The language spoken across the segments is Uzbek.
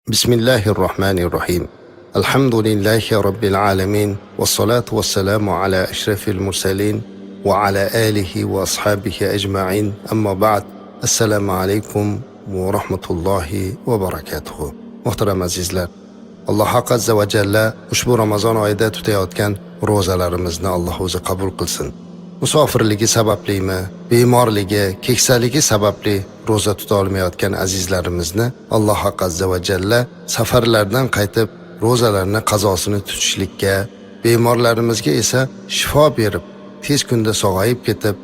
بسم الله الرحمن الرحيم. الحمد لله رب العالمين، والصلاة والسلام على أشرف المرسلين وعلى آله وأصحابه أجمعين. أما بعد، السلام عليكم ورحمة الله وبركاته. Muhtaram azizlar, Alloh haq azza va jalla ushbu Ramazon oyida tutayotgan ro'zalarimizni Alloh o'zi qabul qilsin. Musofirligi sabablimi, bemorligi, keksaligi sababli ro'za tuta olmayotgan azizlarimizni Alloh haq azza va jalla safarlardan qaytib ro'zalarni qazosini tutishlikka, bemorlarimizga esa shifo berib, tez kunda sog'ayib ketib,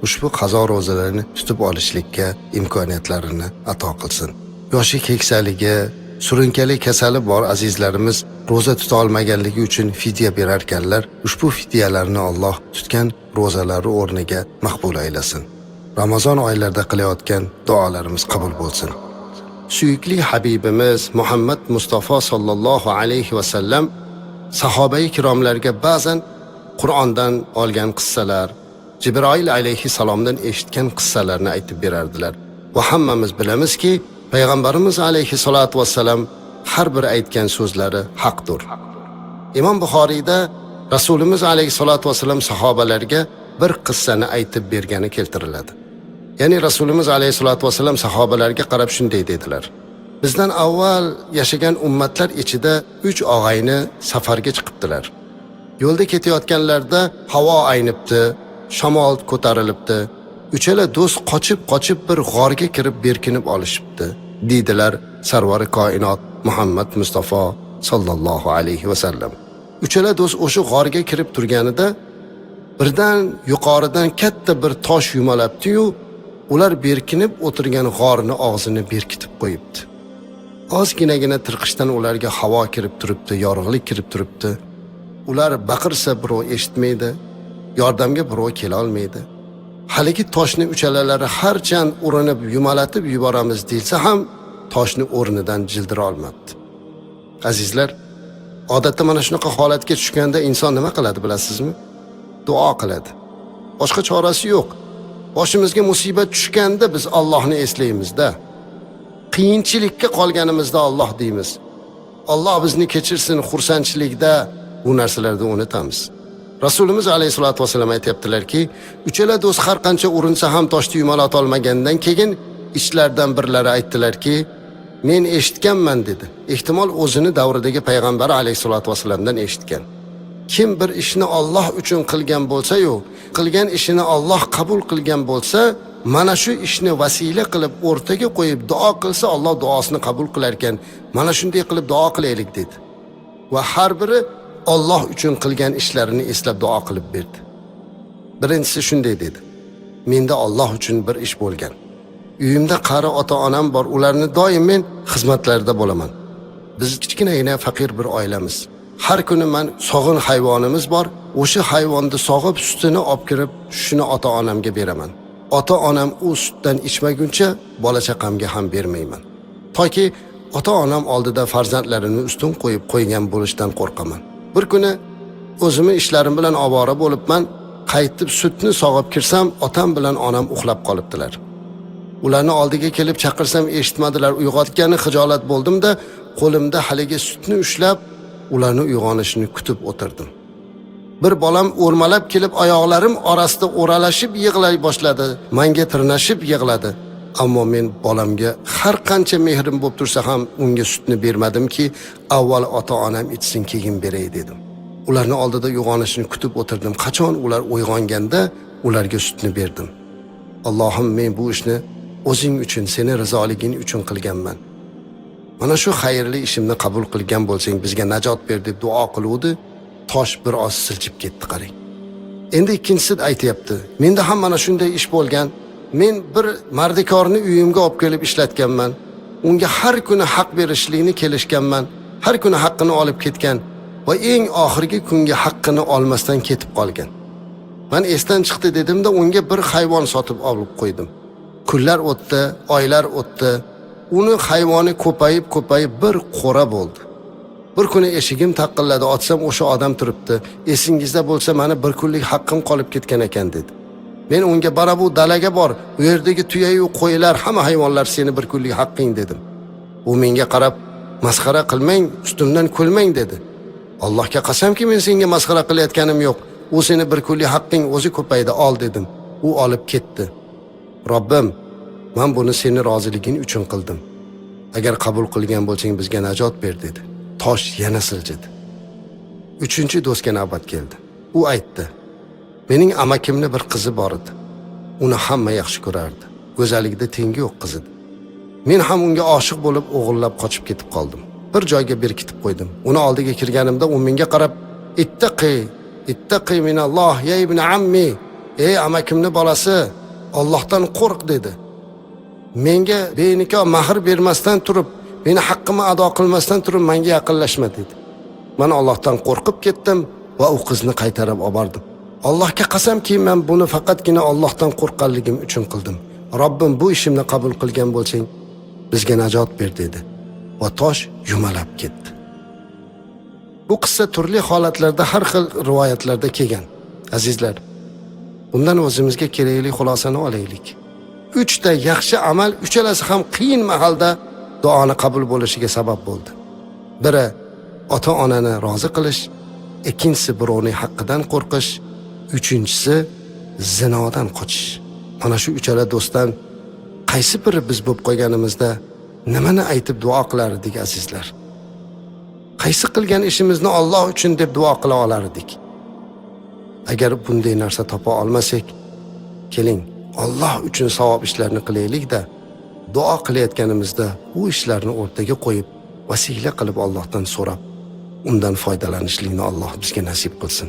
ushbu qazo ro'zalarini tutib olishlikka imkoniyatlarini ato qilsin. Yoshi keksaligi, surunkali kasali bor azizlarimiz ro'za tuta olmaganligi uchun fidya berarkanlar, ushbu fidyalarni Alloh tutgan ro'zalari o'rniga maqbul aylasin. Ramazon oylarida qilayotgan duolarimiz qabul bo'lsin. Suyukli Habibimiz Muhammad Mustafa sallallohu alayhi va sallam sahobai kiromlarga ba'zan Qur'ondan olgan qissalar, Jibroil alayhi salomdan eshitgan qissalarni aytib berardilar. Va hammamiz bilamizki, Payg'ambarimiz alayhi salatu vassalam har bir aytgan so'zlari haqdir. Imom Buxoriyda Rasulimiz alayhi salatu vassalam sahobalarga bir qissani aytib bergani keltiriladi. Ya'ni Rasulimiz alayhi salatu vassalam sahobalarga qarab shunday dedilar: bizdan avval yashagan ummatlar ichida 3 og'ayni safarga chiqibdilar. Yo'lda ketayotganlarda havo aynibdi, shamol ko'tarilibdi. Uchala do'st qochib bir g'orga kirib berkinib olishibdi, deydilar sarvari koinot Muhammad Mustafa sallallohu alayhi va sallam. Uchala do'st o'sha g'orga kirib turganida birdan yuqoridan katta bir tosh yumalabdi-yu, ular berkinib o'tirgan g'orni og'zini berkitib qo'yibdi. Ozginagina tirqishdan ularga havo kirib turibdi, yorug'lik kirib turibdi. Ular baqirsa birov eshitmaydi, yordamga birov kela olmaydi. Haligi toshni uchalalari harchand urinib yumalatib yuboramiz deyilsa ham toshni o'rnidan jildira olmadi. Azizlar, odatda mana shunaqa holatga tushganda inson nima qiladi bilasizmi? Duo qiladi. Boshqa chorasi yo'q. Boshimizga musibat tushganda biz Allohni eslaymiz-da. Qiyinchilikka qolganimizda Alloh deymiz. Alloh bizni kechirsin, xursandchilikda bu narsalarni unutamiz. Rasulimiz alayhisolatu vasallam aytibdilarki, uchala do'st har qancha urinsa ham toshni yumalata olmagandan keyin ichlaridan birlari aytdilarki, men eshitganman dedi. Ehtimol o'zini davridagi payg'ambar alayhisolatu vasallamdan eshitgan. Kim bir ishni Alloh uchun qilgan bo'lsa-yu, qilgan ishini Alloh qabul qilgan bo'lsa, mana shu ishni vasila qilib o'rtaga qo'yib duo qilsa, Alloh duosini qabul qilar ekan. Mana shunday qilib duo qilaylik dedi. Va har biri Alloh uchun qilgan ishlarini eslab duo qilib berdi. Birinchisi shunday dedi: menda Alloh uchun bir ish bo'lgan. Uyimda qari ota-onam bor, ularni doim men xizmatlarida bo'laman. Biz kichkinagina faqir bir oilamiz. Har kuni men sog'in hayvonimiz bor, o'sha hayvonni sog'ib sutini olib kirib, shuni ota-onamga beraman. Ota-onam u sutdan ichmaguncha bola chaqamga ham bermayman. Toki ota-onam oldida farzandlarini ustun qo'yib qo'ygan bo'lishdan qo'rqaman. Bir kuni o'zimni ishlarim bilan ovora bo'libman, qaytib sutni sog'ib kirsam, otam bilan onam uxlab qolibdilar. Ularni oldiga kelib chaqirsam eshitmadilar. Uyg'otgani xijolat bo'ldim-da, qo'limda haligi sutni ushlab, ularni uyg'onishini kutib o'tirdim. Bir bolam o'rmalab kelib oyoqlarim orasida o'ralashib yig'lay boshladi. Menga tirnashib yig'ladi. Ammo men bolamga har qancha mehrim bo'lib tursa ham unga sutni bermadimki, avval ota-onam ichsin, keyin beray dedim. Ularni oldida uyg'onishini kutib o'tirdim. Qachon ular uyg'onganda ularga sutni berdim. Allohim, men bu ishni o'zing uchun, seni rizoliging uchun qilganman. Mana shu xayrli ishimni qabul qilgan bo'lsang, bizga najot ber deb duo qiluvdi. Tosh bir oz silchib ketdi, qarang. Endi ikkinchisi aytayapti. Menda ham mana shunday ish bo'lgan. Men bir mardikorni uyimga olib kelib ishlatganman. Unga har kuni haq berishlikni kelishganman. Har kuni haqqini olib ketgan va eng oxirgi kunga haqqini olmasdan ketib qolgan. Men esdan chiqdi dedimda, unga bir hayvon sotib olib qo'ydim. Kunlar o'tdi, oylar o'tdi. Uni hayvoni ko'payib bir qo'ra bo'ldi. Bir kuni eshigim taqilladi, otsam o'sha odam turibdi. Esingizda bo'lsa, meni bir kunlik haqqim qolib ketgan ekan dedi. Men unga bara bu dalaga bor, u yerdagi tuyayu qo'ylar, hamma hayvonlar seni bir kunlik haqqing dedim. U menga qarab, masxara qilmang, ustimdan kulmang dedi. Allohga qasamki men senga masxara qilayotganim yo'q. U seni bir kunlik haqqing o'zi ko'paydi, ol dedim. U olib ketdi. Robbim, men buni seni roziliging uchun qildim. Agar qabul qilgan bo'lsang bizga najot ber dedi. Tosh yana siljidi. Uchinchi do'stga navbat keldi. U aytdi: mening amakimni bir qizi bor edi. Uni hamma yaxshi ko'rardi. Go'zalligida tengi yo'q qiz edi. Men ham unga oshiq bo'lib o'g'irlab qochib ketib qoldim. Bir joyga berkitib qo'ydim. Uni oldiga kirganimda u menga qarab, "Ittaqi minalloh ya ibn ammi." Ey amakimni bolasi, Allohdan qo'rq dedi. Menga benikoh mahr bermasdan turib, meni haqqimni ado qilmasdan turib menga yaqinlashma dedi. Men Allohdan qo'rqib ketdim va u qizni qaytarib oldim. Allohga qasamki men buni faqatgina Allohdan qo'rqqanligim uchun qildim. Robbim bu ishimni qabul qilgan bo'lsang bizga najot ber dedi va tosh yumalab ketdi. Bu qissa turli holatlarda har xil rivoyatlarda kelgan. Azizlar, bundan o'zimizga kerakli xulosani olaylik. 3 ta yaxshi amal, uchalasi ham qiyin mahalda duoni qabul bo'lishiga sabab bo'ldi. Biri ota-onani rozi qilish, ikkinchisi birovning haqqidan qo'rqish, uchinchisi zinodan qochish. Mana shu uchala do'stdan qaysi biri biz bo'lib qo'yganimizda nimani aytib duo qilar edik azizlar? Qaysi qilgan ishimizni Alloh uchun deb duo qila olar edik? Agar bunday narsa topa olmasak, keling Alloh uchun savob ishlarni qilaylik-da, duo qilayotganimizda u ishlarni o'rtaga qo'yib, vasila qilib Allohdan so'rab, undan foydalanishlikni Alloh bizga nasib qilsin.